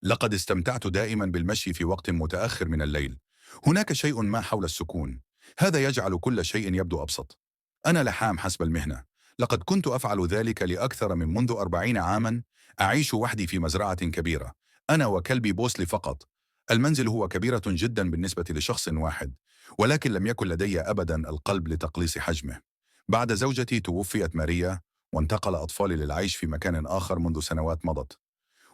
لقد استمتعت دائما بالمشي في وقت متأخر من الليل. هناك شيء ما حول السكون. هذا يجعل كل شيء يبدو أبسط. أنا لحام حسب المهنة. لقد كنت أفعل ذلك لأكثر من منذ 40 عاما. أعيش وحدي في مزرعة كبيرة، أنا وكلبي بوسلي فقط. المنزل هو كبيرة جدا بالنسبة لشخص واحد، ولكن لم يكن لدي أبدا القلب لتقليص حجمه. بعد زوجتي توفيت ماريا، وانتقل أطفالي للعيش في مكان آخر منذ سنوات مضت،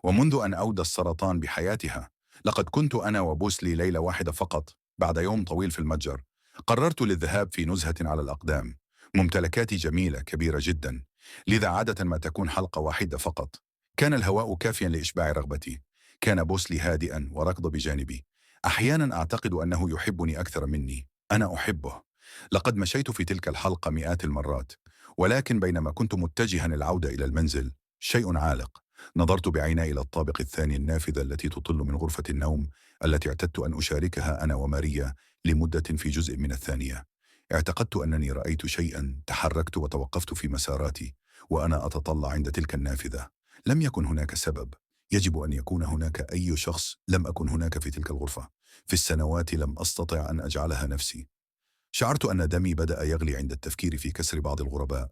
ومنذ أن أودى السرطان بحياتها، لقد كنت أنا وبوسلي ليلة واحدة فقط. بعد يوم طويل في المتجر، قررت للذهاب في نزهة على الأقدام. ممتلكاتي جميلة كبيرة جدا، لذا عادة ما تكون حلقة واحدة فقط. كان الهواء كافيا لإشباع رغبتي. كان بوسلي هادئا وركض بجانبي. أحيانا أعتقد أنه يحبني أكثر مني. أنا أحبه. لقد مشيت في تلك الحلقة مئات المرات، ولكن بينما كنت متجها العودة إلى المنزل، شيء عالق. نظرت بعيني إلى الطابق الثاني النافذة التي تطل من غرفة النوم التي اعتدت أن أشاركها أنا وماريا لمدة في جزء من الثانية. اعتقدت أنني رأيت شيئا، تحركت وتوقفت في مساراتي وأنا أتطلع عند تلك النافذة. لم يكن هناك سبب. يجب أن يكون هناك أي شخص. لم أكن هناك في تلك الغرفة. في السنوات لم أستطع أن أجعلها نفسي. شعرت أن دمي بدأ يغلي عند التفكير في كسر بعض الغرباء.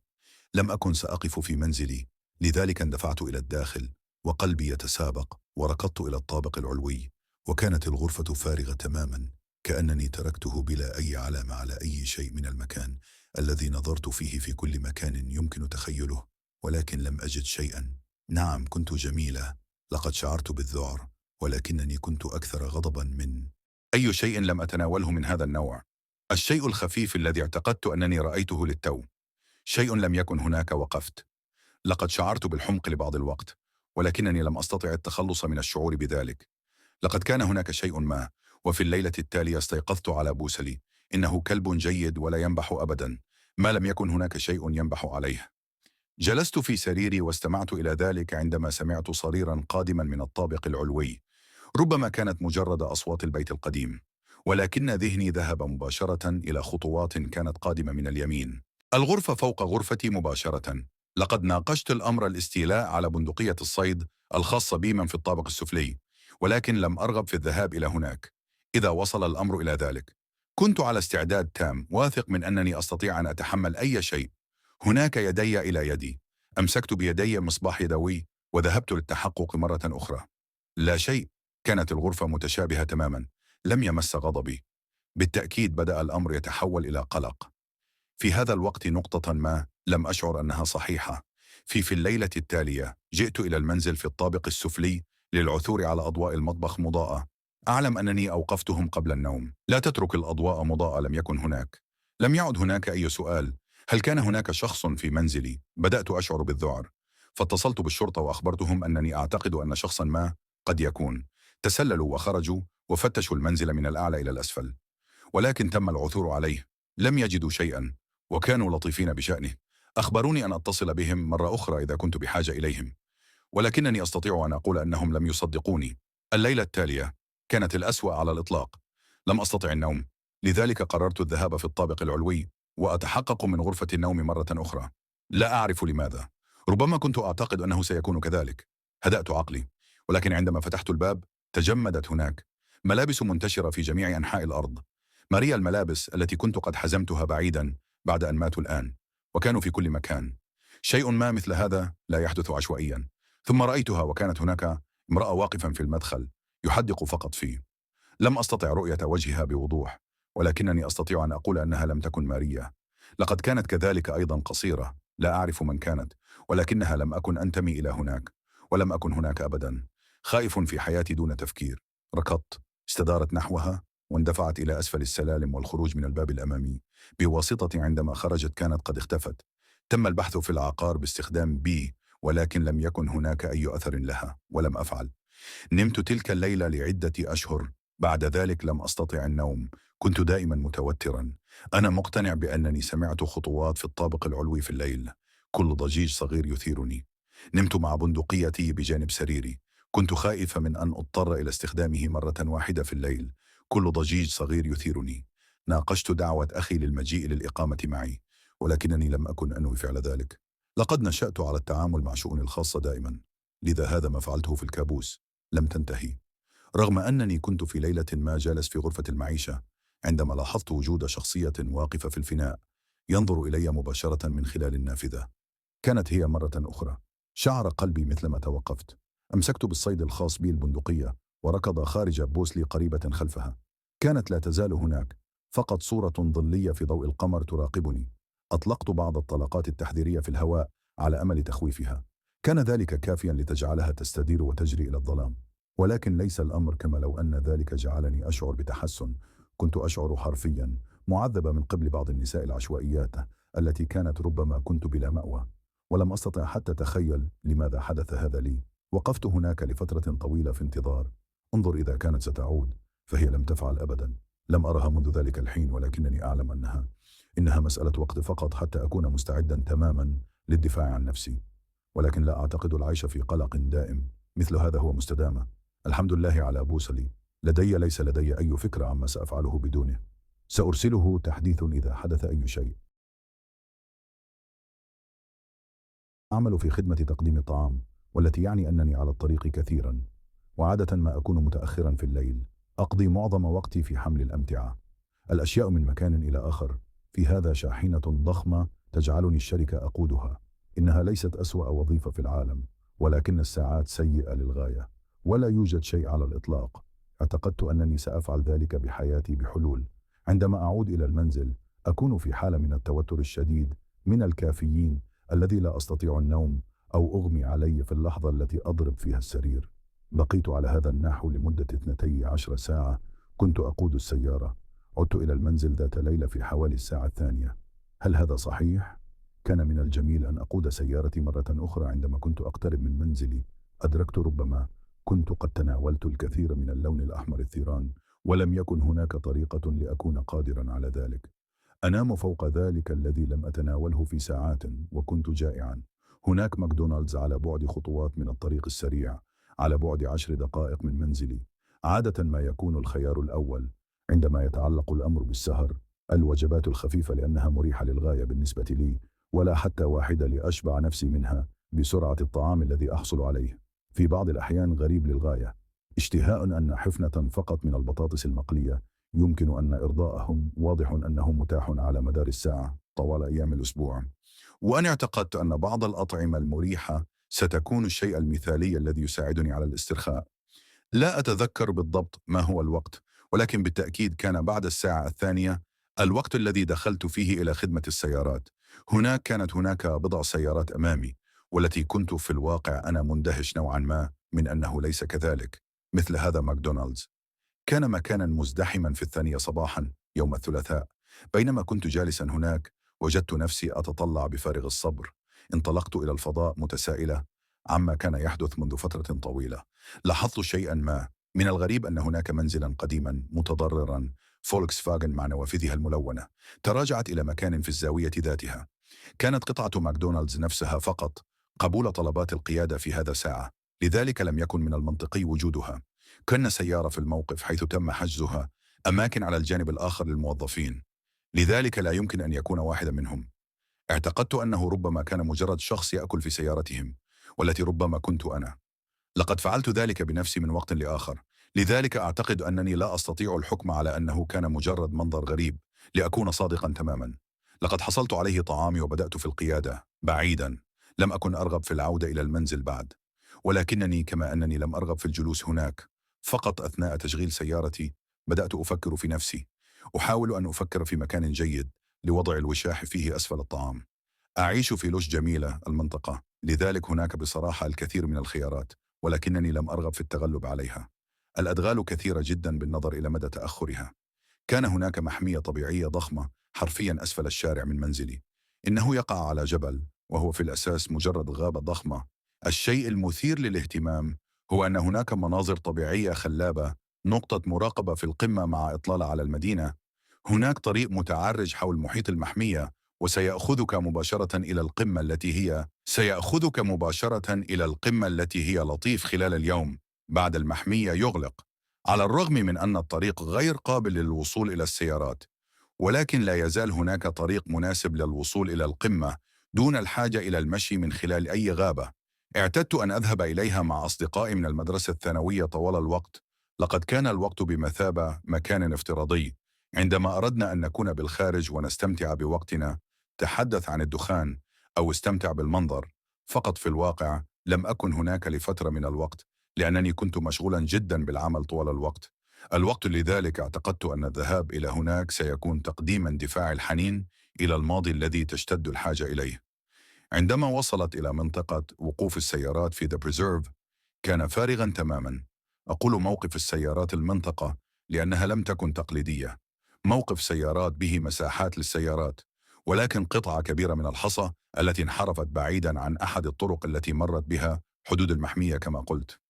لم أكن سأقف في منزلي، لذلك اندفعت إلى الداخل وقلبي يتسابق، وركضت إلى الطابق العلوي. وكانت الغرفة فارغة تماما، كأنني تركته بلا أي علامة على أي شيء من المكان الذي نظرت فيه في كل مكان يمكن تخيله، ولكن لم أجد شيئا. نعم، كنت جميلة. لقد شعرت بالذعر، ولكنني كنت أكثر غضبا من أي شيء لم أتناوله من هذا النوع. الشيء الخفيف الذي اعتقدت أنني رأيته للتو، شيء لم يكن هناك. وقفت. لقد شعرت بالحمق لبعض الوقت، ولكنني لم أستطع التخلص من الشعور بذلك. لقد كان هناك شيء ما. وفي الليلة التالية استيقظت على بوسلي. إنه كلب جيد ولا ينبح أبدا، ما لم يكن هناك شيء ينبح عليه. جلست في سريري واستمعت إلى ذلك عندما سمعت صريرا قادما من الطابق العلوي. ربما كانت مجرد أصوات البيت القديم، ولكن ذهني ذهب مباشرة إلى خطوات كانت قادمة من اليمين. الغرفة فوق غرفتي مباشرة. لقد ناقشت الأمر الاستيلاء على بندقية الصيد الخاصة بي من في الطابق السفلي، ولكن لم أرغب في الذهاب إلى هناك. إذا وصل الأمر إلى ذلك، كنت على استعداد تام، واثق من أنني أستطيع أن أتحمل أي شيء. هناك يدي إلى يدي. أمسكت بيدي مصباح يدوي وذهبت للتحقق مرة أخرى. لا شيء. كانت الغرفة متشابهة تماما. لم يمس غضبي. بالتأكيد بدأ الأمر يتحول إلى قلق. في هذا الوقت نقطة ما لم أشعر أنها صحيحة. في الليلة التالية جئت إلى المنزل في الطابق السفلي للعثور على أضواء المطبخ مضاءة. أعلم أنني أوقفتهم قبل النوم. لا تترك الأضواء مضاءة. لم يكن هناك. لم يعد هناك أي سؤال. هل كان هناك شخص في منزلي؟ بدأت أشعر بالذعر، فاتصلت بالشرطة وأخبرتهم أنني أعتقد أن شخصا ما قد يكون. تسللوا وخرجوا وفتشوا المنزل من الأعلى إلى الأسفل، ولكن تم العثور عليه. لم يجدوا شيئا، وكانوا لطيفين بشأنه. أخبروني أن أتصل بهم مرة أخرى إذا كنت بحاجة إليهم، ولكنني أستطيع أن أقول أنهم لم يصدقوني. الليلة التالية كانت الأسوأ على الإطلاق. لم أستطع النوم، لذلك قررت الذهاب في الطابق العلوي وأتحقق من غرفة النوم مرة أخرى. لا أعرف لماذا. ربما كنت أعتقد أنه سيكون كذلك. هدأت عقلي، ولكن عندما فتحت الباب تجمدت هناك ملابس منتشرة في جميع أنحاء الأرض. ماريا الملابس التي كنت قد حزمتها بعيدا بعد أن ماتوا الآن، وكانوا في كل مكان. شيء ما مثل هذا لا يحدث عشوائيا. ثم رأيتها وكانت هناك امرأة واقفا في المدخل يحدق فقط فيه. لم أستطع رؤية وجهها بوضوح، ولكنني أستطيع أن أقول أنها لم تكن ماريا. لقد كانت كذلك أيضا قصيرة. لا أعرف من كانت، ولكنها لم أكن أنتمي إلى هناك، ولم أكن هناك أبدا. خائف في حياتي دون تفكير، ركضت. استدارت نحوها واندفعت إلى أسفل السلالم والخروج من الباب الأمامي بواسطة. عندما خرجت كانت قد اختفت. تم البحث في العقار باستخدام بي، ولكن لم يكن هناك أي أثر لها، ولم أفعل. نمت تلك الليلة لعدة أشهر. بعد ذلك لم أستطع النوم. كنت دائما متوترا. أنا مقتنع بأنني سمعت خطوات في الطابق العلوي في الليل. كل ضجيج صغير يثيرني. نمت مع بندقيتي بجانب سريري. كنت خائفة من أن أضطر إلى استخدامه مرة واحدة في الليل. كل ضجيج صغير يثيرني. ناقشت دعوة أخي للمجيء للإقامة معي، ولكنني لم أكن أنوي فعل ذلك. لقد نشأت على التعامل مع شؤوني الخاصة دائما، لذا هذا ما فعلته في الكابوس. لم تنتهي. رغم أنني كنت في ليلة ما جالس في غرفة المعيشة، عندما لاحظت وجود شخصية واقفة في الفناء ينظر إلي مباشرة من خلال النافذة. كانت هي مرة أخرى. شعر قلبي مثلما توقفت. أمسكت بالصيد الخاص بي البندقية، وركض خارج بوسلي قريبة خلفها. كانت لا تزال هناك، فقط صورة ظلية في ضوء القمر تراقبني. أطلقت بعض الطلقات التحذيرية في الهواء على أمل تخويفها. كان ذلك كافيا لتجعلها تستدير وتجري إلى الظلام. ولكن ليس الأمر كما لو أن ذلك جعلني أشعر بتحسن. كنت أشعر حرفيا معذبة من قبل بعض النساء العشوائيات التي كانت ربما كنت بلا مأوى. ولم أستطع حتى أتخيل لماذا حدث هذا لي. وقفت هناك لفترة طويلة في انتظار. انظر إذا كانت ستعود، فهي لم تفعل أبدا. لم أرها منذ ذلك الحين، ولكنني أعلم إنها مسألة وقت فقط حتى أكون مستعدا تماما للدفاع عن نفسي. ولكن لا أعتقد العيش في قلق دائم مثل هذا هو مستدامة. الحمد لله على بوصلي. ليس لدي أي فكرة عما سأفعله بدونه. سأرسله تحديث إذا حدث أي شيء. أعمل في خدمة تقديم الطعام، والتي يعني أنني على الطريق كثيرا، وعادة ما أكون متأخرا في الليل. أقضي معظم وقتي في حمل الأمتعة، الأشياء من مكان إلى آخر. في هذا شاحنة ضخمة تجعلني الشركة أقودها. إنها ليست أسوأ وظيفة في العالم، ولكن الساعات سيئة للغاية، ولا يوجد شيء على الإطلاق. اعتقدت أنني سأفعل ذلك بحياتي بحلول. عندما أعود إلى المنزل أكون في حالة من التوتر الشديد، من الكافيين الذي لا أستطيع النوم أو أغمي علي في اللحظة التي أضرب فيها السرير. بقيت على هذا النحو لمدة 12 ساعة. كنت أقود السيارة. عدت إلى المنزل ذات ليلة في حوالي الساعة 2. هل هذا صحيح؟ كان من الجميل أن أقود سيارتي مرة أخرى. عندما كنت أقترب من منزلي أدركت ربما كنت قد تناولت الكثير من اللون الأحمر الثيران، ولم يكن هناك طريقة لأكون قادرا على ذلك. أنام فوق ذلك الذي لم أتناوله في ساعات، وكنت جائعا. هناك ماكدونالدز على بعد خطوات من الطريق السريع، على بعد 10 دقائق من منزلي. عادة ما يكون الخيار الأول عندما يتعلق الأمر بالسهر الوجبات الخفيفة، لأنها مريحة للغاية بالنسبة لي، ولا حتى واحدة لأشبع نفسي منها بسرعة الطعام الذي أحصل عليه. في بعض الأحيان غريب للغاية، اشتهاء أن حفنة فقط من البطاطس المقلية يمكن أن إرضاءهم واضح أنه متاح على مدار الساعة طوال أيام الأسبوع. وأنا اعتقدت أن بعض الأطعمة المريحة ستكون الشيء المثالي الذي يساعدني على الاسترخاء. لا أتذكر بالضبط ما هو الوقت، ولكن بالتأكيد كان بعد الساعة 2، الوقت الذي دخلت فيه إلى خدمة السيارات. كانت هناك بضع سيارات أمامي، والتي كنت في الواقع أنا مندهش نوعا ما من أنه ليس كذلك. مثل هذا ماكدونالدز كان مكانا مزدحما في 2 صباحا يوم الثلاثاء. بينما كنت جالسا هناك وجدت نفسي أتطلع بفارغ الصبر. انطلقت إلى الفضاء متسائلة عما كان يحدث منذ فترة طويلة. لاحظت شيئا ما. من الغريب أن هناك منزلا قديما متضررا فولكس فاغن مع نوافذها الملونة تراجعت إلى مكان في الزاوية ذاتها. كانت قطعة ماكدونالدز نفسها فقط قبول طلبات القيادة في هذا ساعة، لذلك لم يكن من المنطقي وجودها. كان سيارة في الموقف حيث تم حجزها، أماكن على الجانب الآخر للموظفين، لذلك لا يمكن أن يكون واحدا منهم. اعتقدت أنه ربما كان مجرد شخص يأكل في سيارتهم، والتي ربما كنت أنا. لقد فعلت ذلك بنفسي من وقت لآخر، لذلك أعتقد أنني لا أستطيع الحكم على أنه كان مجرد منظر غريب. لأكون صادقا تماما، لقد حصلت عليه طعامي وبدأت في القيادة بعيدا. لم أكن أرغب في العودة إلى المنزل بعد، ولكنني كما أنني لم أرغب في الجلوس هناك. فقط أثناء تشغيل سيارتي بدأت أفكر في نفسي، أحاول أن أفكر في مكان جيد لوضع الوشاح فيه أسفل الطعام. أعيش في لوش جميلة المنطقة، لذلك هناك بصراحة الكثير من الخيارات، ولكنني لم أرغب في التغلب عليها. الأدغال كثيرة جدا بالنظر إلى مدى تأخرها. كان هناك محمية طبيعية ضخمة حرفيا أسفل الشارع من منزلي. إنه يقع على جبل، وهو في الأساس مجرد غابة ضخمة. الشيء المثير للاهتمام هو أن هناك مناظر طبيعية خلابة، نقطة مراقبة في القمة مع إطلالة على المدينة. هناك طريق متعرج حول محيط المحمية، سيأخذك مباشرة إلى القمة التي هي لطيف خلال اليوم. بعد المحمية يغلق، على الرغم من أن الطريق غير قابل للوصول إلى السيارات، ولكن لا يزال هناك طريق مناسب للوصول إلى القمة دون الحاجة إلى المشي من خلال أي غابة. اعتدت أن أذهب إليها مع أصدقائي من المدرسة الثانوية طوال الوقت. لقد كان الوقت بمثابة مكان افتراضي. عندما أردنا أن نكون بالخارج ونستمتع بوقتنا، تحدث عن الدخان أو استمتع بالمنظر. فقط في الواقع لم أكن هناك لفترة من الوقت، لأنني كنت مشغولا جدا بالعمل طوال الوقت. الوقت لذلك اعتقدت أن الذهاب إلى هناك سيكون تقديما دفاع الحنين إلى الماضي الذي تشتد الحاجة إليه. عندما وصلت إلى منطقة وقوف السيارات في The Preserve، كان فارغا تماما. أقول موقف السيارات المنطقة لأنها لم تكن تقليدية. موقف سيارات به مساحات للسيارات، ولكن قطعة كبيرة من الحصى التي انحرفت بعيدا عن أحد الطرق التي مرت بها حدود المحمية كما قلت.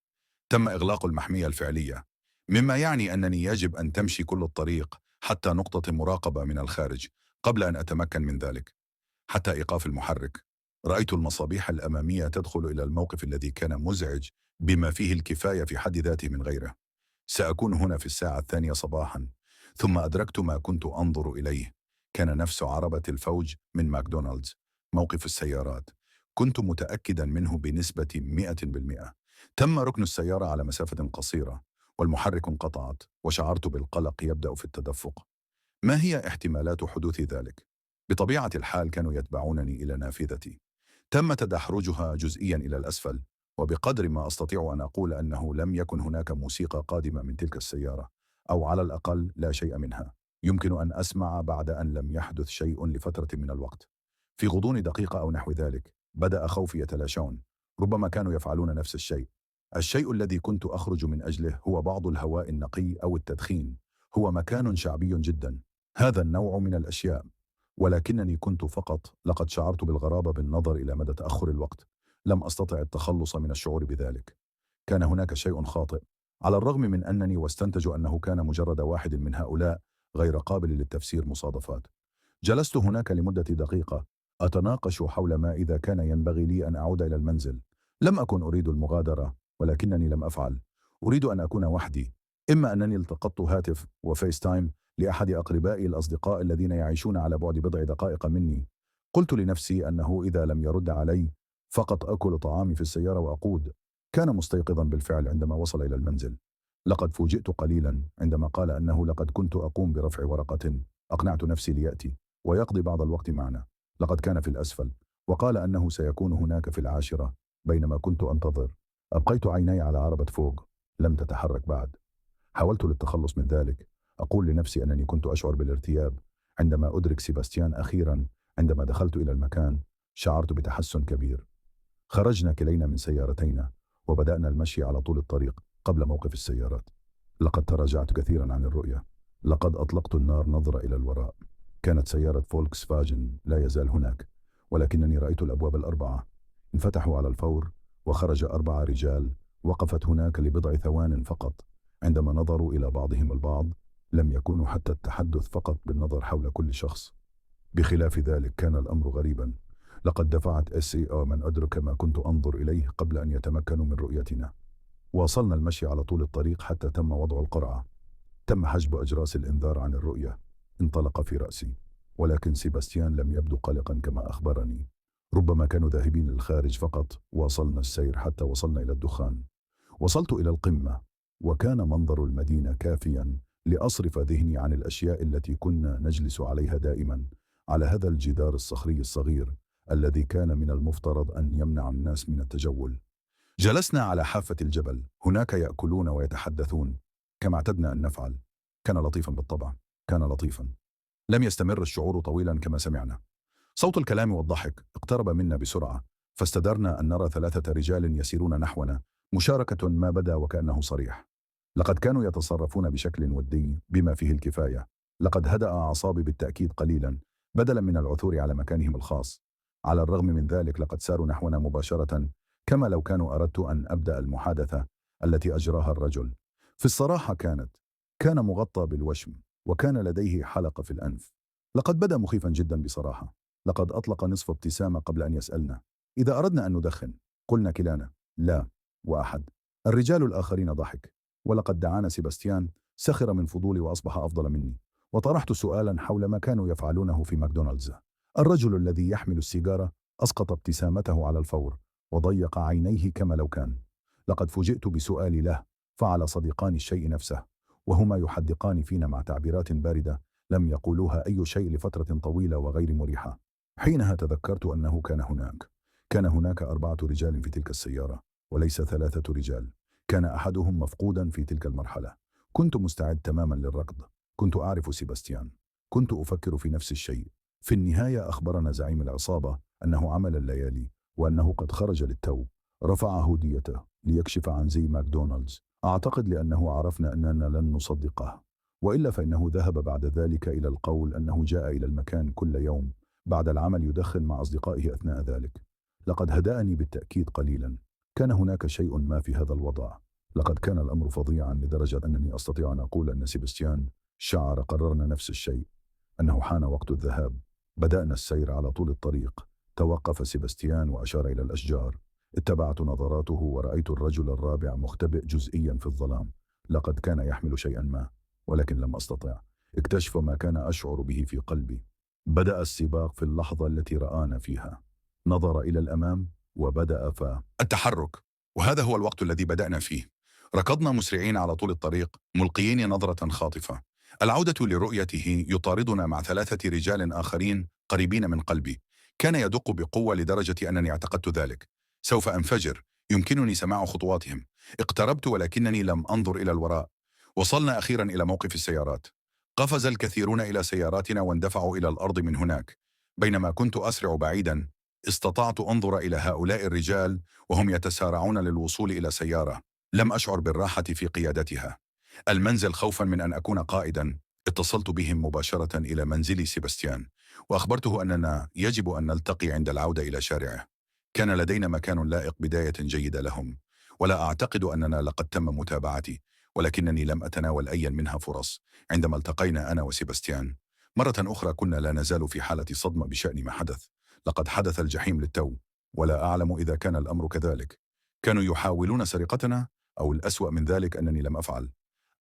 تم إغلاق المحمية الفعلية، مما يعني أنني يجب أن تمشي كل الطريق حتى نقطة مراقبة من الخارج قبل أن أتمكن من ذلك. حتى إيقاف المحرك، رأيت المصابيح الأمامية تدخل إلى الموقف الذي كان مزعج بما فيه الكفاية في حد ذاته من غيره. سأكون هنا في الساعة 2 صباحا. ثم أدركت ما كنت أنظر إليه. كان نفس عربة الفوج من ماكدونالدز. موقف السيارات كنت متأكدا منه بنسبة 100%. تم ركن السيارة على مسافة قصيرة، والمحرك انقطعت، وشعرت بالقلق يبدأ في التدفق. ما هي احتمالات حدوث ذلك؟ بطبيعة الحال كانوا يتبعونني إلى نافذتي. تم تدحرجها جزئيا إلى الأسفل، وبقدر ما أستطيع أن أقول أنه لم يكن هناك موسيقى قادمة من تلك السيارة، أو على الأقل لا شيء منها يمكن أن أسمع بعد أن لم يحدث شيء لفترة من الوقت. في غضون دقيقة أو نحو ذلك بدأ خوفي يتلاشون. ربما كانوا يفعلون نفس الشيء. الشيء الذي كنت أخرج من أجله هو بعض الهواء النقي أو التدخين. هو مكان شعبي جدا، هذا النوع من الأشياء. ولكنني كنت فقط لقد شعرت بالغرابة بالنظر إلى مدى تأخر الوقت. لم أستطع التخلص من الشعور بذلك. كان هناك شيء خاطئ، على الرغم من أنني واستنتج أنه كان مجرد واحد من هؤلاء غير قابل للتفسير مصادفات. جلست هناك لمدة دقيقة أتناقش حول ما إذا كان ينبغي لي أن أعود إلى المنزل. لم أكن أريد المغادرة، ولكنني لم أفعل. أريد أن أكون وحدي. إما أنني التقطت هاتف وفيس تايم لأحد أقربائي الأصدقاء الذين يعيشون على بعد بضع دقائق مني. قلت لنفسي أنه إذا لم يرد علي فقط أكل طعامي في السيارة وأقود. كان مستيقظا بالفعل عندما وصل إلى المنزل. لقد فوجئت قليلا عندما قال أنه لقد كنت أقوم برفع ورقة. أقنعت نفسي ليأتي ويقضي بعض الوقت معنا. لقد كان في الأسفل، وقال أنه سيكون هناك في 10. بينما كنت أنتظر أبقيت عيني على عربة فوق، لم تتحرك بعد. حاولت للتخلص من ذلك. أقول لنفسي أنني كنت أشعر بالارتياب. عندما أدرك سيباستيان أخيرا عندما دخلت إلى المكان، شعرت بتحسن كبير. خرجنا كلينا من سيارتينا وبدأنا المشي على طول الطريق قبل موقف السيارات. لقد تراجعت كثيرا عن الرؤية. لقد أطلقت النار نظرة إلى الوراء. كانت سيارة فولكس فاجن لا يزال هناك، ولكنني رأيت الأبواب الأربعة انفتحوا على الفور، وخرج 4 رجال. وقفت هناك لبضع ثوان فقط. عندما نظروا إلى بعضهم البعض لم يكونوا حتى التحدث، فقط بالنظر حول كل شخص. بخلاف ذلك كان الأمر غريبا. لقد دفعت SAO من أدرك ما كنت أنظر إليه قبل أن يتمكنوا من رؤيتنا. واصلنا المشي على طول الطريق حتى تم وضع القرعة. تم حجب أجراس الإنذار عن الرؤية. انطلق في رأسي، ولكن سيباستيان لم يبدو قلقا كما أخبرني. ربما كانوا ذاهبين للخارج فقط. واصلنا السير حتى وصلنا إلى الدخان. وصلت إلى القمة، وكان منظر المدينة كافيا لأصرف ذهني عن الأشياء التي كنا نجلس عليها دائما، على هذا الجدار الصخري الصغير الذي كان من المفترض أن يمنع الناس من التجول. جلسنا على حافة الجبل. هناك يأكلون ويتحدثون كما اعتدنا أن نفعل. كان لطيفا بالطبع. كان لطيفا. لم يستمر الشعور طويلا كما سمعنا. صوت الكلام والضحك اقترب منا بسرعة، فاستدرنا أن نرى 3 رجال يسيرون نحونا، مشاركة ما بدا وكأنه صريح. لقد كانوا يتصرفون بشكل ودي بما فيه الكفاية. لقد هدأ أعصابي بالتأكيد قليلا، بدلا من العثور على مكانهم الخاص. على الرغم من ذلك لقد ساروا نحونا مباشرة، كما لو كانوا أردت أن أبدأ المحادثة التي أجراها الرجل. في الصراحة كان مغطى بالوشم، وكان لديه حلقة في الأنف. لقد بدأ مخيفا جدا بصراحة. لقد أطلق نصف ابتسامة قبل أن يسألنا إذا أردنا أن ندخن. قلنا كلانا لا، وأحد الرجال الآخرين ضحك. ولقد دعانا سيباستيان، سخر من فضولي وأصبح أفضل مني. وطرحت سؤالا حول ما كانوا يفعلونه في ماكدونالدز. الرجل الذي يحمل السيجارة أسقط ابتسامته على الفور، وضيق عينيه كما لو كان. لقد فوجئت بسؤالي له: فعل صديقان الشيء نفسه، وهما يحدقان فينا مع تعبيرات باردة لم يقولوها أي شيء لفترة طويلة وغير مريحة. حينها تذكرت أنه كان هناك 4 رجال في تلك السيارة وليس 3 رجال. كان أحدهم مفقودا في تلك المرحلة. كنت مستعد تماما للركض. كنت أعرف سيباستيان. كنت أفكر في نفس الشيء. في النهاية أخبرنا زعيم العصابة أنه عمل الليالي وأنه قد خرج للتو. رفع هوديته ليكشف عن زي ماكدونالدز. أعتقد لأنه عرفنا أننا لن نصدقه، وإلا فإنه ذهب بعد ذلك إلى القول أنه جاء إلى المكان كل يوم بعد العمل يدخن مع أصدقائه أثناء ذلك. لقد هدأني بالتأكيد قليلا. كان هناك شيء ما في هذا الوضع. لقد كان الأمر فظيعا لدرجة أنني أستطيع أن أقول أن سيباستيان شعر قررنا نفس الشيء، أنه حان وقت الذهاب. بدأنا السير على طول الطريق. توقف سيباستيان وأشار إلى الأشجار. اتبعت نظراته ورأيت الرجل الرابع مختبئ جزئيا في الظلام. لقد كان يحمل شيئا ما، ولكن لم أستطع اكتشف ما كان أشعر به في قلبي. بدأ السباق في اللحظة التي رآنا فيها. نظر إلى الأمام وبدأ التحرك، وهذا هو الوقت الذي بدأنا فيه. ركضنا مسرعين على طول الطريق ملقيين نظرة خاطفة. العودة لرؤيته يطاردنا مع 3 رجال آخرين قريبين من قلبي. كان يدق بقوة لدرجة أنني اعتقدت ذلك. سوف أنفجر. يمكنني سماع خطواتهم. اقتربت ولكنني لم أنظر إلى الوراء. وصلنا أخيرا إلى موقف السيارات. قفز الكثيرون إلى سياراتنا واندفعوا إلى الأرض من هناك. بينما كنت أسرع بعيدا، استطعت أنظر إلى هؤلاء الرجال وهم يتسارعون للوصول إلى سيارة. لم أشعر بالراحة في قيادتها. المنزل خوفا من أن أكون قائدا. اتصلت بهم مباشرة إلى منزل سيباستيان وأخبرته أننا يجب أن نلتقي عند العودة إلى شارعه. كان لدينا مكان لائق بداية جيدة لهم، ولا أعتقد أننا لقد تم متابعتي، ولكنني لم أتناول أي منها فرص. عندما التقينا أنا وسيباستيان مرة أخرى كنا لا نزال في حالة صدمة بشأن ما حدث. لقد حدث الجحيم للتو، ولا أعلم إذا كان الأمر كذلك. كانوا يحاولون سرقتنا، أو الأسوأ من ذلك أنني لم أفعل.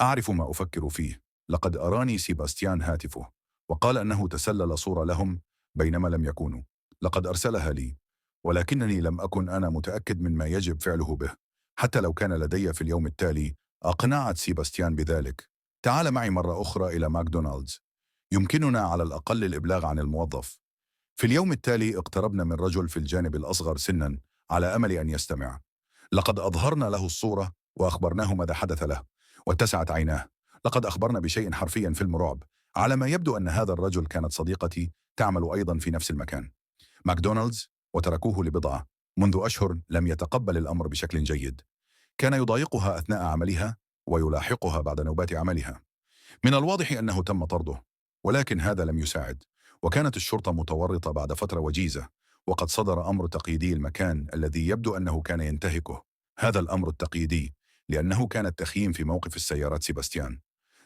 أعرف ما أفكر فيه. لقد أراني سيباستيان هاتفه وقال أنه تسلل صورة لهم بينما لم يكونوا. لقد أرسلها لي، ولكنني لم أكن أنا متأكد من ما يجب فعله به. حتى لو كان لدي في اليوم التالي. أقنعت سيباستيان بذلك. تعال معي مرة أخرى إلى ماكدونالدز. يمكننا على الأقل الإبلاغ عن الموظف. في اليوم التالي اقتربنا من رجل في الجانب الأصغر سنا على أمل أن يستمع. لقد أظهرنا له الصورة وأخبرناه ماذا حدث له، واتسعت عيناه. لقد أخبرنا بشيء حرفيا فيلم رعب. على ما يبدو أن هذا الرجل كانت صديقتي تعمل أيضا في نفس المكان، ماكدونالدز، وتركوه لبضعة. منذ أشهر لم يتقبل الأمر بشكل جيد. كان يضايقها أثناء عملها ويلاحقها بعد نوبات عملها. من الواضح أنه تم طرده، ولكن هذا لم يساعد. وكانت الشرطة متورطة بعد فترة وجيزة، وقد صدر أمر تقييدي المكان الذي يبدو أنه كان ينتهكه. هذا الأمر التقييدي لأنه كان التخييم في موقف السيارات سيباستيان.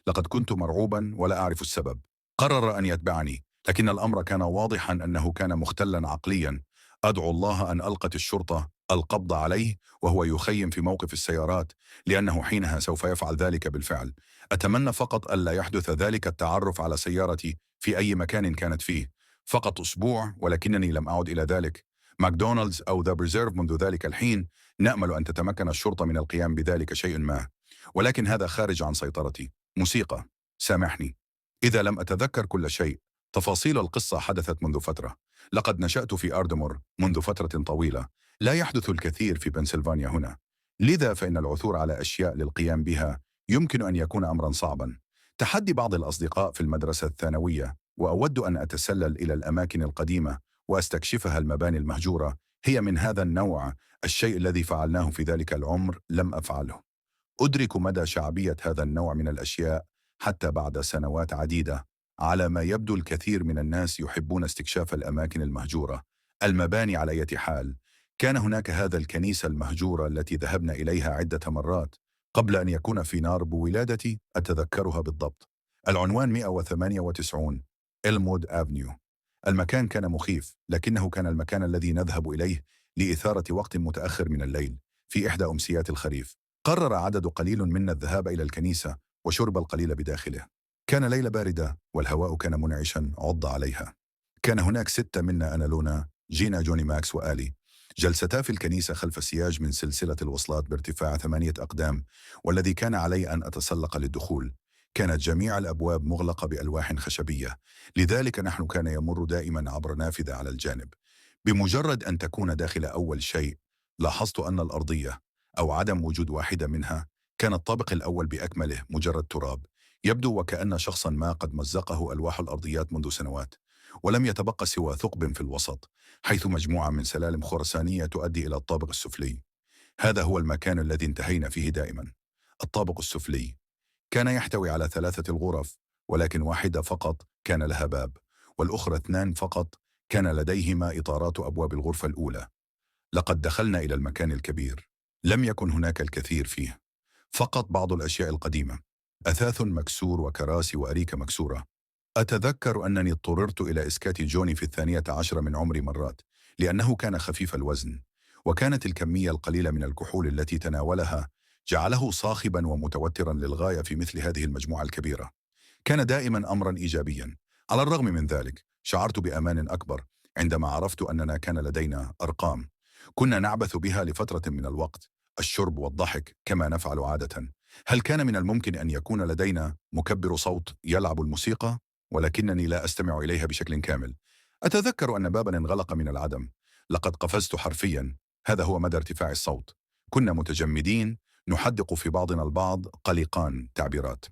لقد كنت مرعوبا ولا أعرف السبب. قرر أن يتبعني، لكن الأمر كان واضحا أنه كان مختلا عقليا. أدعو الله أن ألقت الشرطة القبض عليه وهو يخيم في موقف السيارات، لأنه حينها سوف يفعل ذلك بالفعل. أتمنى فقط ألا يحدث ذلك التعرف على سيارتي في أي مكان كانت فيه. فقط أسبوع، ولكنني لم أعد إلى ذلك. ماكدونالدز أو ذا بريزيرف منذ ذلك الحين نأمل أن تتمكن الشرطة من القيام بذلك شيء ما، ولكن هذا خارج عن سيطرتي. موسيقى، سامحني إذا لم أتذكر كل شيء. تفاصيل القصة حدثت منذ فترة. لقد نشأت في أردمور منذ فترة طويلة. لا يحدث الكثير في بنسلفانيا هنا، لذا فإن العثور على أشياء للقيام بها يمكن أن يكون أمرا صعبا. تحدي بعض الأصدقاء في المدرسة الثانوية، وأود أن أتسلل إلى الأماكن القديمة وأستكشفها. المباني المهجورة هي من هذا النوع. الشيء الذي فعلناه في ذلك العمر لم أفعله. أدرك مدى شعبية هذا النوع من الأشياء حتى بعد سنوات عديدة. على ما يبدو الكثير من الناس يحبون استكشاف الأماكن المهجورة. المباني على أي حال. كان هناك هذا الكنيسة المهجورة التي ذهبنا إليها عدة مرات قبل أن يكون في نار بولادتي. أتذكرها بالضبط. العنوان 198 إلمود أفنيو. المكان كان مخيف، لكنه كان المكان الذي نذهب إليه لإثارة وقت متأخر من الليل في إحدى أمسيات الخريف. قرر عدد قليل منا الذهاب إلى الكنيسة وشرب القليل بداخله. كان ليلة باردة والهواء كان منعشا. عض عليها. كان هناك 6 منا، أنا، لونا، جينا، جوني، ماكس وآلي. جلستا في الكنيسة خلف سياج من سلسلة الوصلات بارتفاع 8 أقدام، والذي كان علي أن أتسلق للدخول. كانت جميع الأبواب مغلقة بألواح خشبية، لذلك نحن كان يمر دائما عبر نافذة على الجانب. بمجرد أن تكون داخل أول شيء، لاحظت أن الأرضية، أو عدم وجود واحدة منها، كان الطابق الأول بأكمله مجرد تراب، يبدو وكأن شخصا ما قد مزقه ألواح الأرضيات منذ سنوات، ولم يتبقى سوى ثقب في الوسط، حيث مجموعة من سلالم خرسانية تؤدي إلى الطابق السفلي. هذا هو المكان الذي انتهينا فيه دائما. الطابق السفلي كان يحتوي على 3 غرف، ولكن واحدة فقط كان لها باب، والأخرى 2 فقط كان لديهما إطارات أبواب الغرفة الأولى. لقد دخلنا إلى المكان الكبير. لم يكن هناك الكثير فيه، فقط بعض الأشياء القديمة، أثاث مكسور وكراسي وأريكة مكسورة. أتذكر أنني اضطررت إلى إسكات جوني في 12 من عمري مرات، لأنه كان خفيف الوزن، وكانت الكمية القليلة من الكحول التي تناولها جعله صاخبا ومتوترا للغاية في مثل هذه المجموعة الكبيرة. كان دائما أمرا إيجابيا. على الرغم من ذلك، شعرت بأمان أكبر عندما عرفت أننا كان لدينا أرقام كنا نعبث بها لفترة من الوقت، الشرب والضحك كما نفعل عادة. هل كان من الممكن أن يكون لدينا مكبر صوت يلعب الموسيقى؟ ولكنني لا أستمع إليها بشكل كامل. أتذكر أن بابا انغلق من العدم. لقد قفزت حرفيا. هذا هو مدى ارتفاع الصوت. كنا متجمدين، نحدق في بعضنا البعض، قلقان تعبيرات.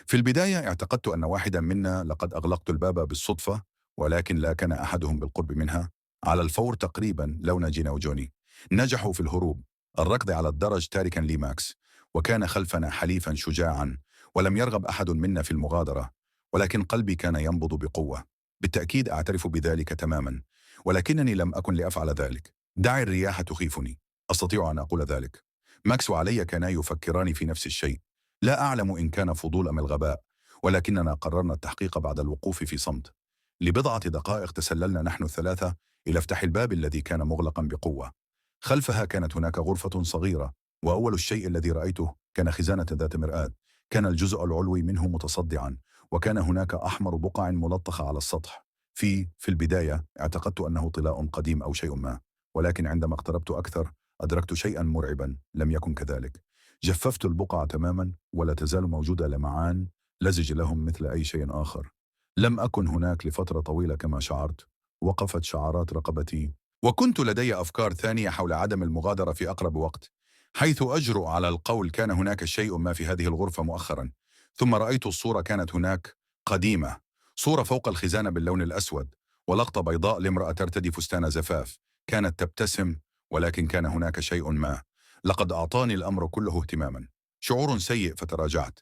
في البداية اعتقدت أن واحدا منا لقد أغلقت الباب بالصدفة، ولكن لا كان أحدهم بالقرب منها. على الفور تقريبا لونا جينا وجوني نجحوا في الهروب، الركض على الدرج تاركا لي ماكس، وكان خلفنا حليفا شجاعا، ولم يرغب أحد منا في المغادرة. ولكن قلبي كان ينبض بقوة. بالتأكيد أعترف بذلك تماما، ولكنني لم أكن لأفعل ذلك. دع الرياح تخيفني، أستطيع أن أقول ذلك. ماكس وعلي كانا يفكران في نفس الشيء. لا أعلم إن كان فضول أم الغباء، ولكننا قررنا التحقيق بعد الوقوف في صمت. لبضعة دقائق تسللنا نحن الثلاثة إلى افتح الباب الذي كان مغلقا بقوة. خلفها كانت هناك غرفة صغيرة، وأول الشيء الذي رأيته كان خزانة ذات مرآة. كان الجزء العلوي منه متصدعا، وكان هناك أحمر بقع ملطخة على السطح. في البداية اعتقدت أنه طلاء قديم أو شيء ما، ولكن عندما اقتربت أكثر أدركت شيئا مرعبا لم يكن كذلك. جففت البقع تماما، ولا تزال موجودة لمعان لزج لهم مثل أي شيء آخر. لم أكن هناك لفترة طويلة كما شعرت. وقفت شعرات رقبتي، وكنت لدي أفكار ثانية حول عدم المغادرة في أقرب وقت. حيث أجرؤ على القول كان هناك شيء ما في هذه الغرفة مؤخرا. ثم رأيت الصورة كانت هناك، قديمة، صورة فوق الخزانة باللون الأسود، ولقطة بيضاء لامرأة ترتدي فستان زفاف. كانت تبتسم، ولكن كان هناك شيء ما. لقد أعطاني الأمر كله اهتماما. شعور سيء فتراجعت.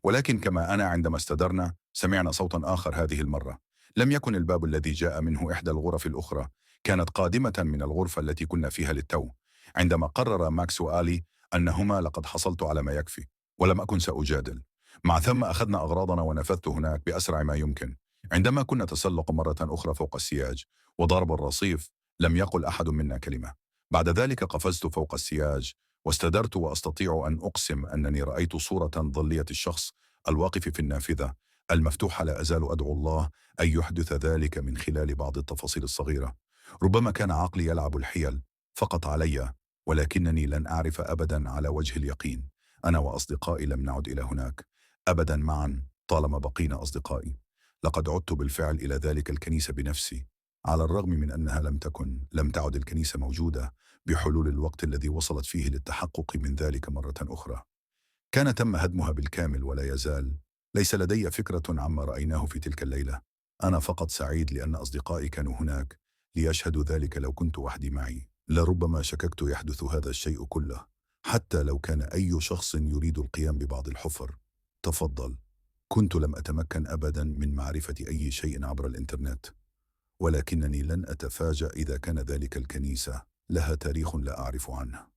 ولكن كما أنا عندما استدرنا سمعنا صوتا آخر هذه المرة. لم يكن الباب الذي جاء منه إحدى الغرف الأخرى، كانت قادمة من الغرفة التي كنا فيها للتو. عندما قرر ماكس وآلي أنهما لقد حصلت على ما يكفي، ولم أكن سأجادل. مع ثم أخذنا أغراضنا ونفذت هناك بأسرع ما يمكن. عندما كنا تسلق مرة أخرى فوق السياج وضرب الرصيف، لم يقل أحد منا كلمة. بعد ذلك قفزت فوق السياج واستدرت، وأستطيع أن أقسم أنني رأيت صورة ظلية الشخص الواقف في النافذة المفتوحة. لا أزال أدعو الله أن يحدث ذلك من خلال بعض التفاصيل الصغيرة. ربما كان عقلي يلعب الحيل فقط علي، ولكنني لن أعرف أبدا على وجه اليقين. أنا وأصدقائي لم نعد إلى هناك أبدا معا طالما بقينا أصدقائي. لقد عدت بالفعل إلى ذلك الكنيسة بنفسي، على الرغم من أنها لم تعد الكنيسة موجودة بحلول الوقت الذي وصلت فيه للتحقق من ذلك مرة أخرى. كان تم هدمها بالكامل ولا يزال. ليس لدي فكرة عما رأيناه في تلك الليلة. أنا فقط سعيد لأن أصدقائي كانوا هناك ليشهدوا ذلك. لو كنت وحدي معي لربما شككت يحدث هذا الشيء كله، حتى لو كان أي شخص يريد القيام ببعض الحفر. تفضل. كنت لم أتمكن أبدا من معرفة أي شيء عبر الإنترنت، ولكنني لن أتفاجأ إذا كان ذلك الكنيسة لها تاريخ لا أعرف عنه.